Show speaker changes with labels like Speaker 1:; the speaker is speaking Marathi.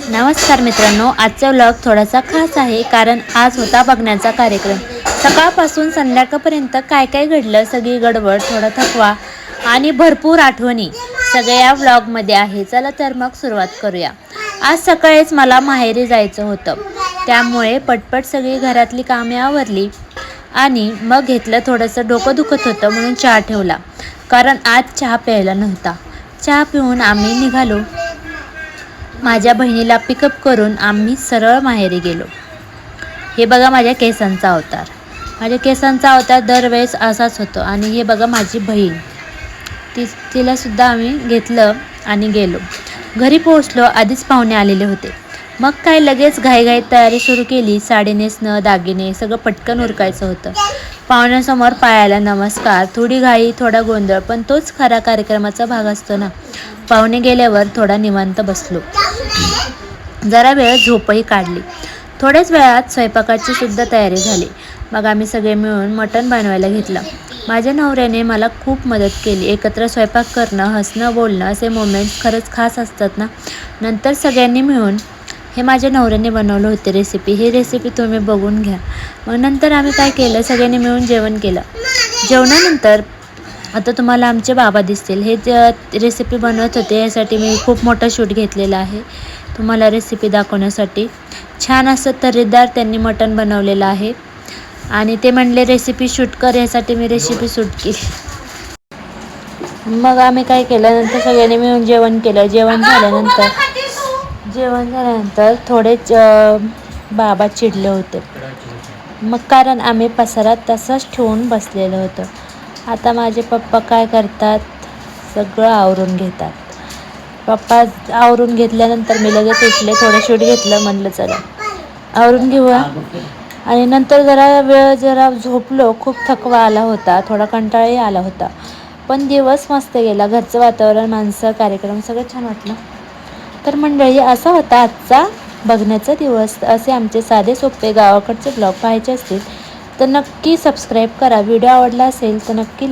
Speaker 1: नमस्कार मित्रांनो, आजचा व्लॉग थोडासा खास आहे कारण आज होता बघण्याचा कार्यक्रम। सकाळपासून संध्याकाळपर्यंत काय काय घडलं, सगळी गडबड, थोडा थकवा आणि भरपूर आठवणी सगळ्या या व्लॉगमध्ये आहे। चला तर मग सुरुवात करूया। आज सकाळीच मला माहेरी जायचं होतं, त्यामुळे पटपट सगळी घरातली कामे आवरली आणि मग घेतलं। थोडंसं डोकं दुखत होतं म्हणून चहा ठेवला, कारण आज चहा प्यायला नव्हता। चहा पिऊन आम्ही निघालो। माझ्या बहिणीला पिकअप करून आम्ही सरळ माहेरी गेलो। हे बघा माझ्या केसांचा अवतार। माझ्या केसांचा अवतार दरवेळेस असाच होतो। आणि हे बघा माझी बहीण, तिलासुद्धा आम्ही घेतलं आणि गेलो। घरी पोहोचलो, आधीच पाहुणे आलेले होते। मग काय लगेच घाईघाईत तयारी सुरू केली। साडी नेसणं, दागिने सगळं पटकन उरकायचं होतं। पाहुण्यांसमोर पायाला नमस्कार, थोडी घाई, थोडा गोंधळ, पण तोच खरा कार्यक्रमाचा भाग असतो ना। पाहुणे गेल्यावर थोडा निवांत बसलो, जरा वेळ झोपही काढली। थोड्याच वेळात स्वयंपाकाची सुद्धा तयारी झाली। मग आम्ही सगळे मिळून मटण बनवायला घेतलं। माझ्या नवऱ्याने मला खूप मदत केली। एकत्र स्वयंपाक करणं, हसणं, बोलणं असे मोमेंट्स खरंच खास असतात ना। नंतर सगळ्यांनी मिळून, हे माझ्या नवऱ्याने बनवलं होते रेसिपी, ही रेसिपी तुम्ही बघून घ्या। मग नंतर आम्ही काय केलं, सगळ्यांनी मिळून जेवण केलं। जेवणानंतर आता तुम्हाला आमचे बाबा दिसतील। हे रेसिपी बनवत होते, यासाठी मी खूप मोठा शूट घेतलेला आहे तुम्हाला रेसिपी दाखवण्यासाठी। छान असं तर्रीदार त्यांनी मटण बनवलेलं आहे आणि ते म्हणले रेसिपी शूट कर, यासाठी मी रेसिपी शूट केली। मग आम्ही काय केलं, नंतर सगळ्यांनी मिळून जेवण केलं। जेवण झाल्यानंतर थोडेच बाबा चिडले होते, मग कारण आम्ही पसारा तसाच ठेवून बसलेलं होतं। आता माझे पप्पा काय करतात, सगळं आवरून घेतात। पप्पा आवरून घेतल्यानंतर मी लगेच उठले, थोडं शूट घेतलं, म्हणलं चला आवरून घेऊया। आणि नंतर जरा झोपलो। खूप थकवा आला होता, थोडा कंटाळाही आला होता, पण दिवस मस्त गेला। घरचं वातावरण, माणसं, कार्यक्रम सगळं छान वाटलं। तर मंडळी, असा होता आजचा बघण्याचा दिवस। असे आमचे साधे सोपे गावाकडचे ब्लॉग पाहायचे असतील तर नक्की सबस्क्राईब करा। व्हिडिओ आवडला असेल तर नक्की